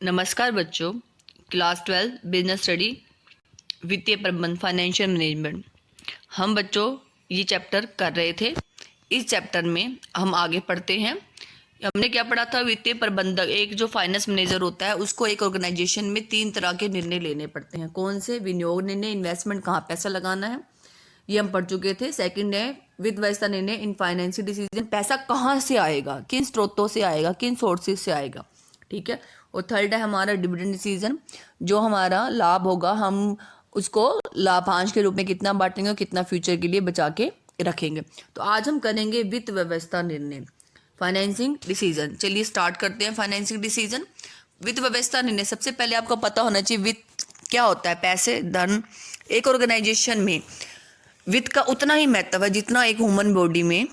नमस्कार बच्चों, class 12 business study वित्तीय प्रबंधन फाइनेंशियल मैनेजमेंट। हम बच्चों ये चैप्टर कर रहे थे। इस चैप्टर में हम आगे पढ़ते हैं। हमने क्या पढ़ा था? वित्तीय प्रबंधक, एक जो फाइनेंस मैनेजर होता है, उसको एक ऑर्गेनाइजेशन में 3 तरह के निर्णय लेने पड़ते हैं। कौन से? विनियोग निर्णय, इन्वेस्टमेंट, कहाँ पैसा लगाना है, ये हम पढ़ चुके थे। सेकंड है वित्त व्यवस्था निर्णय, इन फाइनेंशियल डिसीजन, पैसा कहाँ से आएगा, किन स्रोतों से आएगा, किन सोर्सेज से आएगा, ठीक है। और थर्ड है हमारा डिविडेंड डिसीजन, जो हमारा लाभ होगा हम उसको लाभांश के रूप में कितना बांटेंगे और कितना फ्यूचर के लिए बचा के रखेंगे। तो आज हम करेंगे वित्त व्यवस्था निर्णय, फाइनेंसिंग डिसीजन। चलिए स्टार्ट करते हैं फाइनेंसिंग डिसीजन। वित्त व्यवस्था निर्णय, सबसे पहले आपको पता होना चाहिए वित्त क्या होता है। पैसे, धन। एक ऑर्गेनाइजेशन में वित्त का उतना ही महत्व है जितना एक ह्यूमन बॉडी में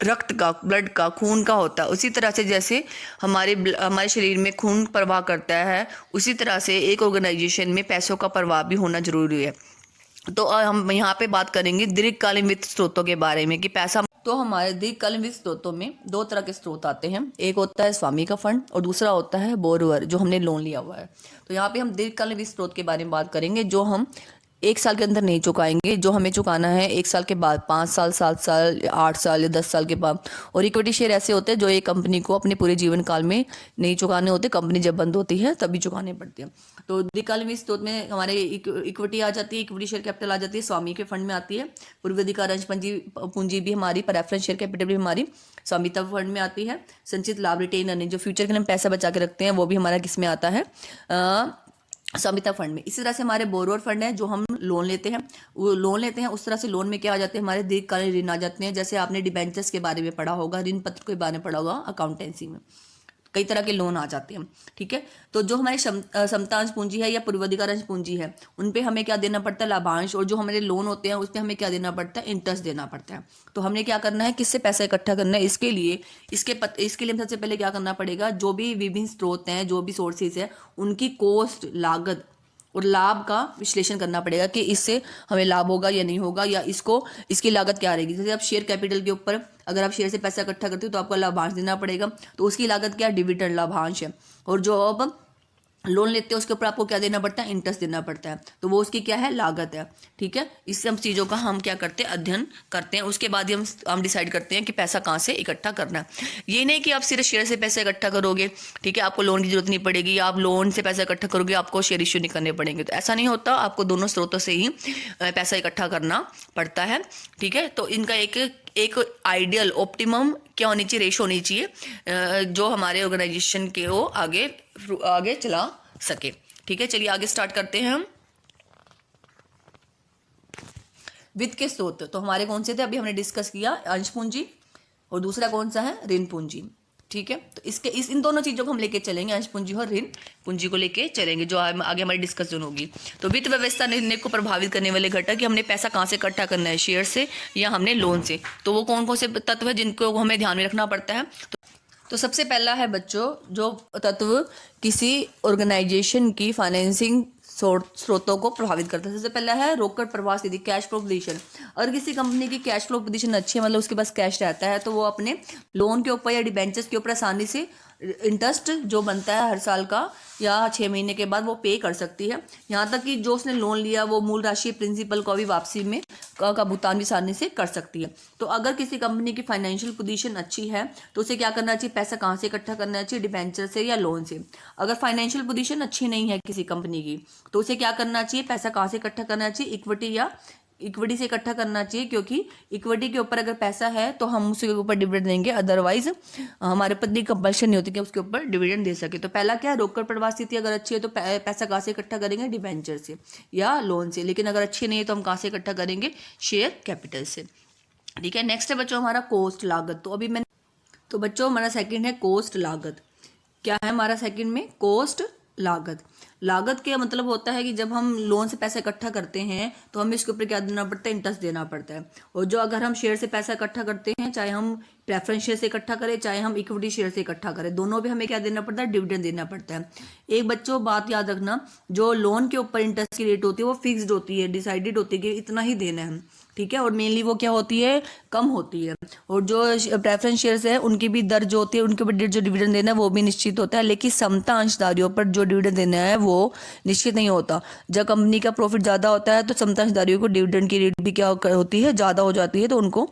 रक्त का, ब्लड का, खून का होता है। उसी तरह से जैसे हमारे शरीर में खून प्रवाह करता है, उसी तरह से एक ऑर्गेनाइजेशन में पैसों का प्रवाह भी होना जरूरी है। तो हम यहाँ पे बात करेंगे दीर्घकालीन वित्त स्रोतों के बारे में कि पैसा। तो हमारे दीर्घकालीन वित्त स्रोतों में 2 तरह के स्रोत आते हैं। एक होता है स्वामी का फंड और दूसरा होता है बोरोवर, जो हमने लोन लिया हुआ है। तो यहाँ पे हम दीर्घकालीन वित्त स्रोत के बारे में बात करेंगे, जो हम 1 साल के अंदर नहीं चुकाएंगे, जो हमें चुकाना है 1 साल के बाद, 5 साल, 7 साल, 8 साल या 10 साल के बाद। और इक्विटी शेयर ऐसे होते हैं जो एक कंपनी को अपने पूरे जीवन काल में नहीं चुकाने होते, कंपनी जब बंद होती है तभी चुकाने पड़ते हैं। तो दीर्घकालीन वित्त स्रोत में हमारे इक्विटी आ जाती है, इक्विटी शेयर कैपिटल आ जाती है, स्वामी के फंड में आती है। पूर्वाधिकार अंश पूंजी भी हमारी, प्रेफरेंस शेयर कैपिटल भी हमारी स्वामित्व फंड में आती है। संचित लाभ, रिटेन अर्निंग, जो फ्यूचर के लिए हम पैसा बचा के रखते हैं, वो भी हमारा किस में आता है? स्वामित्व फंड में। इसी तरह से हमारे बोरोवर फंड है, जो हम लोन लेते हैं, वो लोन लेते हैं। उस तरह से लोन में क्या आ जाते हैं? हमारे दीर्घकालीन ऋण आ जाते हैं। जैसे आपने डिबेंचर्स के बारे में पढ़ा होगा, ऋण पत्र के बारे में पढ़ा होगा अकाउंटेंसी में, कई तरह के लोन आ जाते हैं, ठीक है। तो जो हमारी समतांश पूंजी है या पूर्वाधिकार अंश पूंजी है, उन पे हमें क्या देना पड़ता है? लाभांश। और जो हमारे लोन होते हैं उस पे हमें क्या देना पड़ता है? इंटरेस्ट देना पड़ता है। तो हमने क्या करना है? किससे पैसा इकट्ठा करना है? इसके लिए हम सबसे पहले क्या करना पड़ेगा? जो भी विभिन्न स्रोत हैं, जो भी सोर्सेज है, उनकी कॉस्ट, लागत और लाभ का विश्लेषण करना पड़ेगा कि इससे हमें लाभ होगा या नहीं होगा, या इसकी लागत क्या रहेगी। जैसे आप शेयर कैपिटल के ऊपर, अगर आप शेयर से पैसा इकट्ठा करते हो तो आपको लाभांश देना पड़ेगा, तो उसकी लागत क्या? डिविडेंड लाभांश है। और जो अब लोन लेते हैं उसके ऊपर आपको क्या देना पड़ता है? इंटरेस्ट देना पड़ता है, तो वो उसकी क्या है? लागत है, ठीक है। इससे हम चीज़ों का हम क्या करते हैं? अध्ययन करते हैं। उसके बाद ही हम डिसाइड करते हैं कि पैसा कहाँ से इकट्ठा करना है। ये नहीं कि आप सिर्फ शेयर से पैसा इकट्ठा करोगे, ठीक है, आपको लोन की जरूरत नहीं पड़ेगी, या आप लोन से पैसा इकट्ठा करोगे आपको शेयर इश्यू नहीं करने पड़ेंगे। तो ऐसा नहीं होता, आपको दोनों स्रोतों से ही पैसा इकट्ठा करना पड़ता है, ठीक है। तो इनका एक आइडियल, ऑप्टिमम क्या होनी चाहिए? रेशो होनी चाहिए, जो हमारे ऑर्गेनाइजेशन के वो आगे चला सके, ठीक है। चलिए आगे स्टार्ट करते हैं हम। वित्त के स्रोत तो हमारे कौन से थे? अभी हमने डिस्कस किया, अंश पूंजी, और दूसरा कौन सा है? ऋण पूंजी, ठीक है। तो इन दोनों चीजों को हम लेके चलेंगे, अंश पूंजी और ऋण पूंजी को लेके चलेंगे, जो आगे हमारी डिस्कशन होगी। तो वित्त व्यवस्था निर्णय को प्रभावित करने वाले घटक कि हमने पैसा कहाँ से इकट्ठा करना है, शेयर से या हमने लोन से। तो वो कौन कौन से तत्व है जिनको हमें ध्यान में रखना पड़ता है? तो सबसे पहला है बच्चों, जो तत्व किसी ऑर्गेनाइजेशन की फाइनेंसिंग स्रोतों को प्रभावित करता है। सबसे पहला है रोकड़ प्रवाह स्थिति, कैश फ्लो पोजीशन। अगर किसी कंपनी की कैश फ्लो पोजीशन अच्छी है, मतलब उसके पास कैश रहता है, तो वो अपने लोन के ऊपर या डिबेंचर्स के ऊपर आसानी से इंटरेस्ट जो बनता है हर साल का या 6 महीने के बाद वो पे कर सकती है। यहाँ तक कि जो उसने लोन लिया वो मूल राशि, प्रिंसिपल को भी वापसी में का भुगतान भी आसानी से कर सकती है। तो अगर किसी कंपनी की फाइनेंशियल पोजीशन अच्छी है तो उसे क्या करना चाहिए? पैसा कहाँ से इकट्ठा करना चाहिए? डिबेंचर से या लोन से। अगर फाइनेंशियल पोजीशन अच्छी नहीं है किसी कंपनी की, तो उसे क्या करना चाहिए? पैसा कहाँ से इकट्ठा करना चाहिए? इक्विटी से इकट्ठा करना चाहिए, क्योंकि इक्विटी के ऊपर अगर पैसा है तो हम उसके ऊपर डिविडेंड देंगे, अदरवाइज हमारे ऊपर इतनी कंपल्शन नहीं होती कि उसके ऊपर डिविडेंड दे सके। तो पहला क्या है? रोकड़ प्रवाह स्थिति अगर अच्छी है तो पैसा कहाँ से इकट्ठा करेंगे? डिबेंचर से या लोन से। लेकिन अगर अच्छी नहीं है तो हम कहाँ से इकट्ठा करेंगे? शेयर कैपिटल से, ठीक है। नेक्स्ट है बच्चों हमारा कॉस्ट, लागत। तो बच्चों हमारा सेकंड है कॉस्ट, लागत। क्या है हमारा सेकंड में? कॉस्ट, लागत। लागत का मतलब होता है कि जब हम लोन से पैसा इकट्ठा करते हैं तो हमें इसके ऊपर क्या देना पड़ता है? इंटरेस्ट देना पड़ता है। और जो अगर हम शेयर से पैसा इकट्ठा करते हैं, चाहे हम प्रेफरेंस शेयर से इकट्ठा करें चाहे हम इक्विटी शेयर से इकट्ठा करें, दोनों पे हमें क्या देना पड़ता है? डिविडेंड देना पड़ता है। एक बच्चों बात याद रखना, जो लोन के ऊपर इंटरेस्ट की रेट होती है वो फिक्स्ड होती है, डिसाइडेड होती है कि इतना ही देना है, ठीक है, और मेनली वो क्या होती है, कम होती है। और जो प्रेफरेंस शेयर्स है उनकी भी दर जो होती है, उनके ऊपर जो डिविडेंड देना है वो भी निश्चित होता है, लेकिन समता अंशधारियों पर जो डिविडेंड देना है वो निश्चित नहीं होता। जब कंपनी का प्रॉफिट ज़्यादा होता है तो समता अंशधारियों को डिविडेंड की रेट भी क्या होती है, ज़्यादा हो जाती है, तो उनको,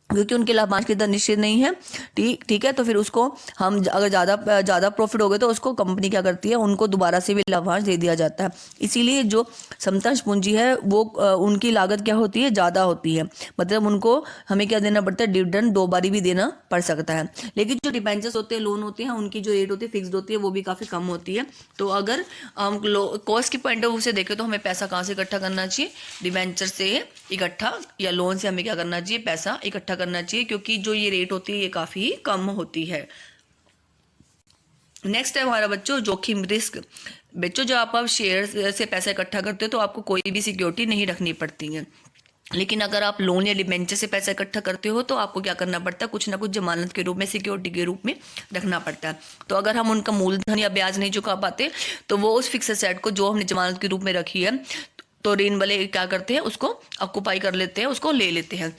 क्योंकि उनके लाभांश की दर निश्चित नहीं है, ठीक है, तो फिर उसको हम अगर ज़्यादा प्रॉफिट हो गए तो उसको कंपनी क्या करती है, उनको दोबारा से भी लाभांश दे दिया जाता है। इसीलिए जो समतांश पूंजी है वो उनकी लागत क्या होती है, ज़्यादा होती है, मतलब उनको हमें क्या देना पड़ता है, डिविडेंड 2 बारी भी देना पड़ सकता है। लेकिन जो डिबेंचर्स होते हैं, लोन होते हैं, उनकी जो रेट होती है फिक्स्ड होती है, वो भी काफ़ी कम होती है। तो अगर हम कॉस्ट की पॉइंट ऑफ व्यू से देखें तो हमें पैसा कहाँ से इकट्ठा करना चाहिए, डिबेंचर से इकट्ठा या लोन से हमें क्या करना चाहिए, पैसा इकट्ठा करना चाहिए, क्योंकि जो ये रेट होती है ये काफ़ी कम होती है। नेक्स्ट है हमारा बच्चों जोखिम रिस्क। बच्चों जब आप शेयर से पैसा इकट्ठा करते हो तो आपको कोई भी सिक्योरिटी नहीं रखनी पड़ती है, लेकिन अगर आप लोन या डिबेंचर से पैसा इकट्ठा करते हो तो आपको क्या करना पड़ता है, कुछ ना कुछ जमानत के रूप में, सिक्योरिटी के रूप में रखना पड़ता है। तो अगर हम उनका मूलधन या ब्याज नहीं चुका पाते तो वो उस फिक्स एसेट को जो हमने जमानत के रूप में रखी है, तो ऋण वाले क्या करते हैं, उसको ऑक्युपाई कर लेते हैं, उसको ले लेते हैं।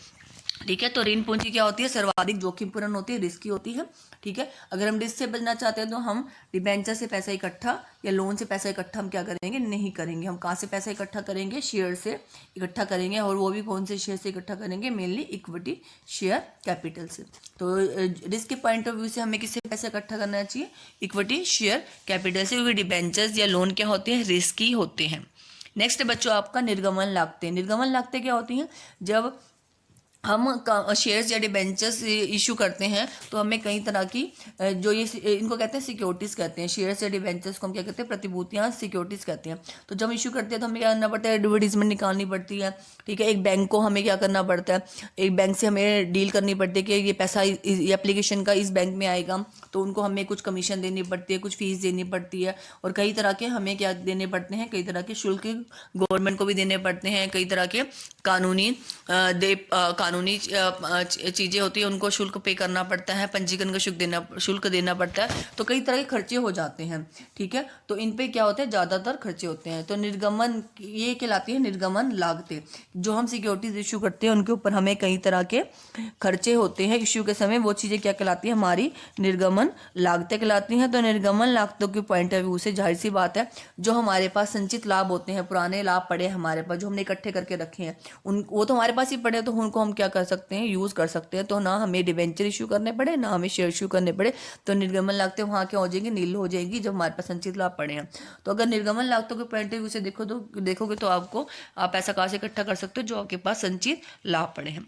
ठीक है, तो ऋण पूंजी क्या होती है, सर्वाधिक जोखिमपूर्ण होती है, रिस्की होती है। ठीक है, अगर हम रिस्क से बचना चाहते हैं तो हम डिबेंचर से पैसा इकट्ठा या लोन से पैसा इकट्ठा हम क्या करेंगे, नहीं करेंगे। हम कहाँ से पैसा इकट्ठा करेंगे, शेयर से इकट्ठा करेंगे, और वो भी कौन से शेयर से इकट्ठा करेंगे, मेनली इक्विटी शेयर कैपिटल से। तो रिस्क के पॉइंट ऑफ व्यू से हमें किससे पैसा इकट्ठा करना चाहिए, इक्विटी शेयर कैपिटल से, क्योंकि डिबेंचर्स या लोन क्या होते हैं, रिस्की होते हैं। नेक्स्ट बच्चों आपका निर्गमन लागतें। निर्गमन लागतें क्या होती हैं, जब हम शेयर्स या डिबेंचर्स इशू करते हैं तो हमें कई तरह की जो ये इनको कहते हैं सिक्योरिटीज़ कहते हैं, शेयर्स या डिबेंचर्स को हम क्या कहते हैं, प्रतिभूतियां, सिक्योरिटीज़ कहते हैं। तो जब इशू करते हैं तो हमें क्या करना पड़ता है, एडवर्टीजमेंट निकालनी पड़ती है। ठीक है, एक बैंक को हमें क्या करना पड़ता है, एक बैंक से हमें डील करनी पड़ती है कि ये पैसा ये एप्लीकेशन का इस बैंक में आएगा, तो उनको हमें कुछ कमीशन देनी पड़ती है, कुछ फीस देनी पड़ती है, और कई तरह के हमें क्या देने पड़ते हैं, कई तरह के शुल्क गवर्नमेंट को भी देने पड़ते हैं, कई तरह के कानूनी चीज़ें होती है, उनको शुल्क पे करना पड़ता है, पंजीकरण का शुल्क देना पड़ता है, तो कई तरह के खर्चे हो जाते हैं। ठीक है, तो इन पे क्या होता है, ज़्यादातर खर्चे होते हैं। तो निर्गमन ये कहलाती है निर्गमन लागतें। जो हम सिक्योरिटीज इशू करते हैं उनके ऊपर हमें कई तरह के खर्चे होते हैं इशू के समय, वो चीज़ें क्या कहलाती है, हमारी निर्गमन लागतें कहलाती हैं। तो निर्गमन लागतों के पॉइंट ऑफ व्यू से जाहिर सी बात है, जो हमारे पास संचित लाभ होते हैं, पुराने लाभ पड़े हमारे पास, जो हमने इकट्ठे करके रखे हैं, उन वो तो हमारे पास ही पड़े, तो उनको हम क्या कर सकते हैं, यूज़ कर सकते हैं। तो ना हमें डिबेंचर इशू करने पड़े, ना हमें शेयर इशू करने पड़े, तो निर्गमन लागतें वहाँ क्या हो जाएंगी, नील हो जाएगी, जब हमारे पास संचित लाभ पड़े हैं। तो अगर निर्गमन लागतों के पॉइंट ऑफ व्यू से देखोगे तो आपको आप पैसा कहाँ से इकट्ठा कर सकते हो, जो आपके पास संचित लाभ पड़े हैं।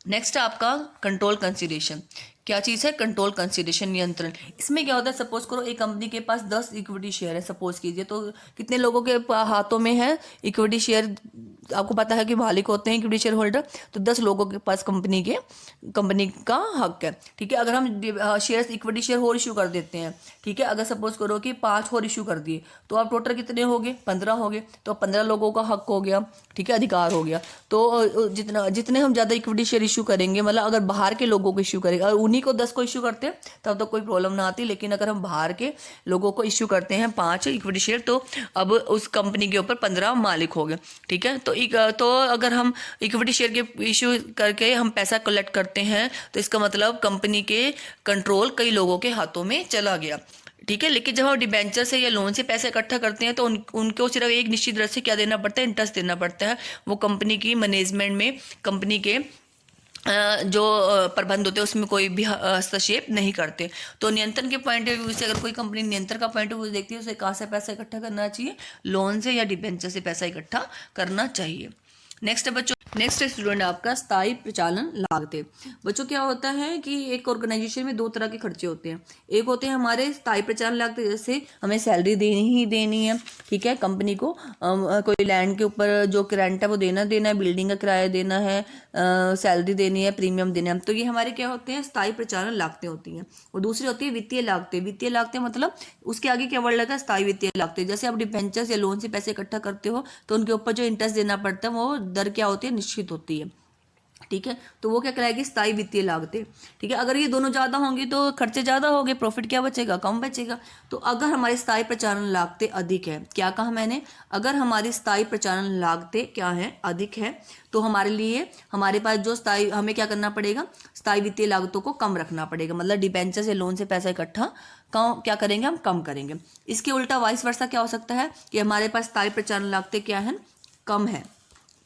नेक्स्ट आपका कंट्रोल कंसीडरेशन। क्या चीज़ है, कंट्रोल कंसीडरेशन, नियंत्रण। इसमें क्या होता है, सपोज करो एक कंपनी के पास 10 इक्विटी शेयर है, सपोज कीजिए, तो कितने लोगों के हाथों में है इक्विटी शेयर, आपको पता है कि मालिक होते हैं इक्विटी शेयर होल्डर, तो 10 लोगों के पास कंपनी का हक है। ठीक है, अगर हम शेयर्स इक्विटी शेयर और इशू कर देते हैं, ठीक है, अगर सपोज करो कि 5 और इशू कर दिए, तो आप टोटल कितने हो गए, 15 हो गए, तो 15 लोगों का हक हो गया। ठीक है, अधिकार हो गया। तो जितने हम ज़्यादा इक्विटी शेयर इशू करेंगे, मतलब अगर बाहर के लोगों को इशू करेंगे, और उन्हीं को 10 को इशू करते हैं तब तो कोई प्रॉब्लम ना आती, लेकिन अगर हम बाहर के लोगों को इशू करते हैं 5 इक्विटी शेयर, तो अब उस कंपनी के ऊपर 15 मालिक हो गए। ठीक है, तो अगर हम इक्विटी शेयर के इशू करके हम पैसा कलेक्ट करते हैं तो इसका मतलब कंपनी के कंट्रोल कई लोगों के हाथों में चला गया। ठीक है, लेकिन जब हम डिबेंचर से या लोन से पैसे इकट्ठा करते हैं तो उनको सिर्फ एक निश्चित दर से क्या देना पड़ता है, इंटरेस्ट देना पड़ता है। वो कंपनी की मैनेजमेंट में, कंपनी के जो प्रबंध होते हैं उसमें कोई भी हस्तक्षेप नहीं करते। तो नियंत्रण के पॉइंट ऑफ व्यू से अगर कोई कंपनी नियंत्रण का पॉइंट ऑफ व्यू देखती है, उसे कहाँ से पैसा इकट्ठा करना चाहिए, लोन से या डिबेंचर से पैसा इकट्ठा करना चाहिए। नेक्स्ट स्टूडेंट आपका स्थायी प्रचालन लागतें। बच्चों क्या होता है कि एक ऑर्गेनाइजेशन में 2 तरह के खर्चे होते हैं। एक होते हैं हमारे स्थायी प्रचालन लागतें, जैसे हमें सैलरी देनी ही देनी है, ठीक है, कंपनी को कोई लैंड के ऊपर जो रेंट है वो देना है, बिल्डिंग का किराया देना है, सैलरी देनी है, प्रीमियम देना है, तो ये हमारे क्या होते हैं, स्थायी प्रचालन लागतें होती हैं। और दूसरी होती है वित्तीय लागतें। वित्तीय लागतें मतलब उसके आगे क्या वर्ड लगा है, स्थायी वित्तीय लागतें। जैसे आप डिबेंचर्स या लोन से पैसे इकट्ठा करते हो तो उनके ऊपर जो इंटरेस्ट देना पड़ता है वो दर क्या होती है, निश्चित होती है। ठीक है, तो वो क्या कहलाएगी, स्थायी वित्तीय लागतें। ठीक है, अगर ये दोनों ज़्यादा होंगी तो खर्चे ज़्यादा होंगे, प्रॉफिट क्या बचेगा, कम बचेगा। तो अगर हमारी स्थायी प्रचालन लागतें अधिक है, क्या कहा मैंने, अगर हमारी स्थायी प्रचालन लागतें क्या है, अधिक है, तो हमारे लिए हमारे पास जो स्थायी, हमें क्या करना पड़ेगा, स्थायी वित्तीय लागतों को कम रखना पड़ेगा, मतलब डिबेंचर से लोन से पैसा इकट्ठा क्या करेंगे, हम कम करेंगे। इसके उल्टा वाइस वर्सा क्या हो सकता है कि हमारे पास स्थायी प्रचालन लागतें क्या है, कम है।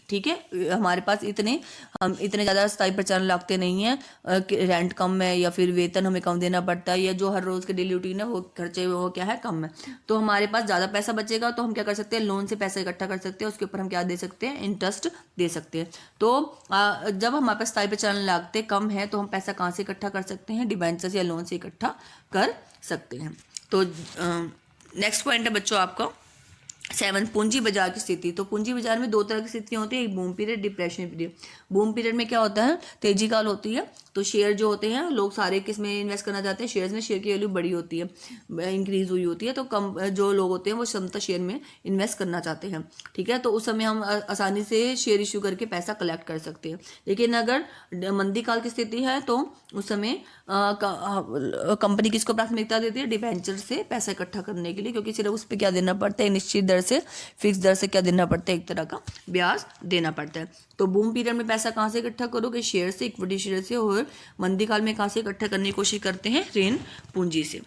ठीक है, हमारे पास हम इतने ज़्यादा स्थायी प्रचालन लागतें नहीं है, रेंट कम है या फिर वेतन हमें कम देना पड़ता है, या जो हर रोज़ के डेली रूटीन है वो खर्चे वो क्या है, कम है। तो हमारे पास ज़्यादा पैसा बचेगा, तो हम क्या कर सकते हैं, लोन से पैसा इकट्ठा कर सकते हैं, उसके ऊपर हम क्या दे सकते हैं, इंटरेस्ट दे सकते हैं। तो जब हमारे पास स्थायी प्रचालन लागतें कम है तो हम पैसा कहाँ से इकट्ठा कर सकते हैं, डिबेंचर या लोन से इकट्ठा कर सकते हैं। तो नेक्स्ट पॉइंट है बच्चों आपका 7, पूंजी बाजार की स्थिति। तो पूंजी बाजार में दो तरह की स्थितियां होती है, एक boom period, depression period. Boom period में क्या होता है, तेजी काल होती है, तो शेयर जो होते हैं लोग सारे किस में इन्वेस्ट करना चाहते हैं, शेयर्स में। शेयर की वैल्यू बड़ी होती है, इंक्रीज हुई होती है, तो कम जो लोग होते हैं वो क्षमता शेयर में इन्वेस्ट करना चाहते हैं। ठीक है, तो उस समय हम आसानी से शेयर इशू करके पैसा कलेक्ट कर सकते हैं। लेकिन अगर मंदी काल की स्थिति है तो उस समय कंपनी किसको प्राथमिकता देती है, डिबेंचर से पैसा इकट्ठा करने के लिए, क्योंकि सिर्फ उस पर क्या देना पड़ता है, निश्चित दर से, फिक्स दर से क्या देना पड़ता है, एक तरह का ब्याज देना पड़ता है। तो बूम पीरियड में पैसा कहाँ से इकट्ठा करोगे, शेयर से, इक्विटी शेयर से, और मंदी काल में कहाँ से इकट्ठा करने की कोशिश करते हैं, ऋण पूंजी से।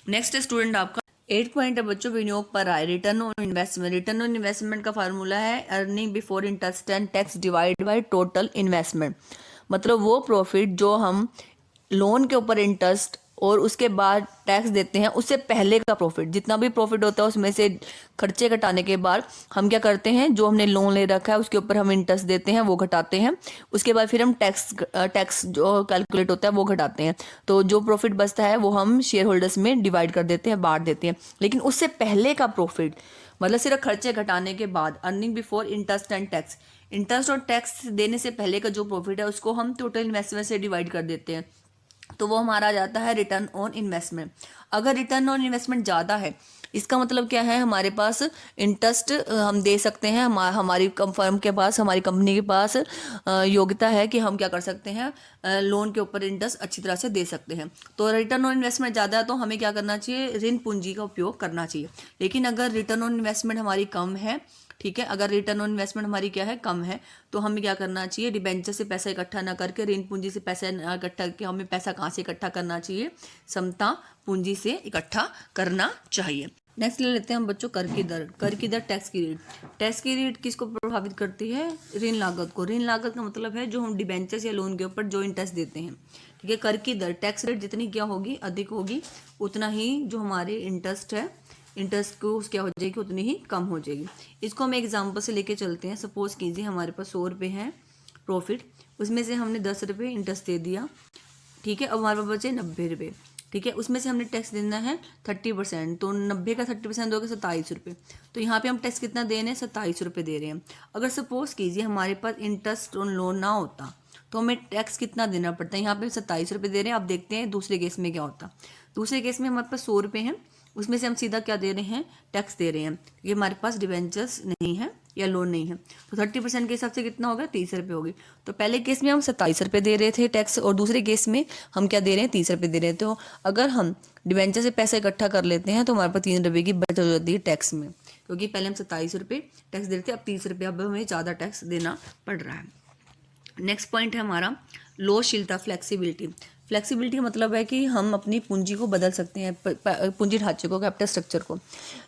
नेक्स्ट स्टूडेंट आपका 8 पॉइंट है बच्चों, विनियोग पर आय, return on investment. Return on investment का फार्मूला है earning before interest and tax divide by total investment. मतलब वो प्रॉफिट जो हम लोन के ऊपर इंटरेस्ट और उसके बाद टैक्स देते हैं, उससे पहले का प्रॉफिट, जितना भी प्रॉफिट होता है उसमें से खर्चे घटाने के बाद हम क्या करते हैं, जो हमने लोन ले रखा है उसके ऊपर हम इंटरेस्ट देते हैं, वो घटाते हैं। उसके बाद फिर हम टैक्स जो कैलकुलेट होता है वो घटाते हैं। तो जो प्रॉफिट बचता है वो हम शेयर होल्डर्स में डिवाइड कर देते हैं, बांट देते हैं। लेकिन उससे पहले का प्रॉफिट, मतलब सिर्फ खर्चे घटाने के बाद, earning before interest and tax, interest और टैक्स देने से पहले का जो प्रॉफिट है उसको हम टोटल इन्वेस्टमेंट से डिवाइड कर देते हैं, तो वो हमारा आ जाता है रिटर्न ऑन इन्वेस्टमेंट। अगर रिटर्न ऑन इन्वेस्टमेंट ज़्यादा है, इसका मतलब क्या है, हमारे पास इंटरेस्ट हम दे सकते हैं, हमारी फर्म के पास, हमारी कंपनी के पास योग्यता है कि हम क्या कर सकते हैं, लोन के ऊपर इंटरेस्ट अच्छी तरह से दे सकते हैं। तो रिटर्न ऑन इन्वेस्टमेंट ज़्यादा है तो हमें क्या करना चाहिए, ऋण पूंजी का उपयोग करना चाहिए। लेकिन अगर रिटर्न ऑन इन्वेस्टमेंट हमारी कम है, ठीक है, अगर रिटर्न ऑन इन्वेस्टमेंट हमारी क्या है, कम है, तो हमें क्या करना चाहिए, डिबेंचर से पैसा इकट्ठा ना करके, ऋण पूंजी से पैसा इकट्ठा करके, हमें पैसा कहाँ से इकट्ठा करना चाहिए, समता पूंजी से इकट्ठा करना चाहिए। नेक्स्ट ले लेते हैं हम बच्चों कर की दर। कर की दर टैक्स की रेट। टैक्स की रेट किसको प्रभावित करती है, ऋण लागत को। ऋण लागत का मतलब है जो हम डिबेंचर या लोन के ऊपर जो इंटरेस्ट देते हैं। ठीक है, कर की दर, टैक्स रेट जितनी क्या होगी, अधिक होगी, उतना ही जो हमारे इंटरेस्ट है, इंटरेस्ट को क्या हो जाएगी, उतनी ही कम हो जाएगी। इसको हम एग्जांपल से लेके चलते हैं। सपोज कीजिए हमारे पास 100 रुपये है प्रॉफिट, उसमें से हमने 10 रुपये इंटरेस्ट दे दिया। ठीक है, अब हमारे पास बचे 90 रुपये। ठीक है, उसमें से हमने टैक्स देना है 30%, तो 90 का 30% दोगे 27 रुपये। तो यहाँ पे हम टैक्स कितना दे रहे हैं, 27 रुपये दे रहे हैं। अगर सपोज कीजिए हमारे पास इंटरेस्ट ऑन लोन ना होता तो हमें टैक्स कितना देना पड़ता है, यहाँ पे 27 रुपये दे रहे हैं। अब देखते हैं दूसरे केस में क्या होता। दूसरे केस में हमारे पास 100 रुपये हैं, उसमें से हम सीधा क्या दे रहे हैं, टैक्स दे रहे हैं, ये हमारे पास डिबेंचर्स नहीं है या लोन नहीं है। तो 30% के हिसाब से कितना होगा, 30 रुपये होगी। तो पहले केस में हम 27 रुपये दे रहे थे टैक्स, और दूसरे केस में हम क्या दे रहे हैं, 30 रुपये दे रहे हैं। तो अगर हम डिबेंचर से पैसा इकट्ठा कर लेते हैं तो हमारे पास 3 रुपये की बचत हो जाती है टैक्स में, क्योंकि पहले हम 27 रुपये टैक्स दे रहे थे, अब 30 रुपये, अब हमें ज़्यादा टैक्स देना पड़ रहा है। नेक्स्ट पॉइंट है हमारा लोचशीलता, फ्लेक्सिबिलिटी। फ्लेक्सिबिलिटी का मतलब है कि हम अपनी पूंजी को बदल सकते हैं, पूंजी ढांचे को, कैपिटल स्ट्रक्चर को।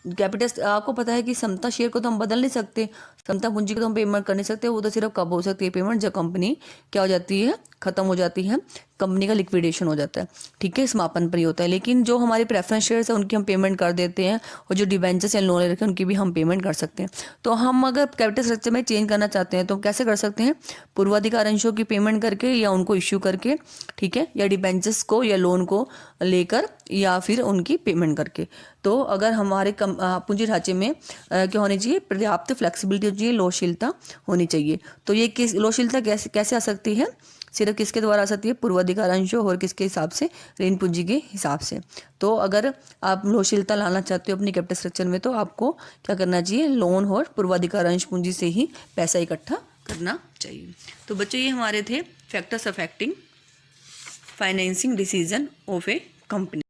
कैपिटल, आपको पता है कि समता शेयर को तो हम बदल नहीं सकते, समता पूंजी को तो हम पेमेंट कर नहीं सकते। वो तो सिर्फ कब हो सकती है पेमेंट, जब कंपनी क्या हो जाती है, खत्म हो जाती है, कंपनी का लिक्विडेशन हो जाता है। ठीक है, समापन पर ही होता है। लेकिन जो हमारे प्रेफरेंस शेयर्स है उनकी हम पेमेंट कर देते हैं, और जो डिबेंचर्स या लोन ले रखे हैं उनकी भी हम पेमेंट कर सकते हैं। तो हम अगर कैपिटल स्ट्रक्चर में चेंज करना चाहते हैं तो कैसे कर सकते हैं, पूर्वाधिकार अंशों की पेमेंट करके या उनको इश्यू करके, ठीक है, या डिबेंचर्स को या लोन को लेकर, या फिर उनकी पेमेंट करके। तो अगर हमारे पूंजी ढांचे में क्या होनी चाहिए, पर्याप्त फ्लेक्सिबिलिटी होनी चाहिए, लोचशीलता होनी चाहिए। तो ये किस लोचशीलता कैसे आ सकती है, सिर्फ किसके द्वारा आ सकती है, पूर्वाधिकार अंशों और किसके हिसाब से, ऋण पूंजी के हिसाब से। तो अगर आप लोचशीलता लाना चाहते हो अपनी कैपिटल स्ट्रक्चर में तो आपको क्या करना चाहिए, लोन और पूर्वाधिकार अंश पूंजी से ही पैसा इकट्ठा करना चाहिए। तो बच्चों ये हमारे थे factors affecting financing decision of A company.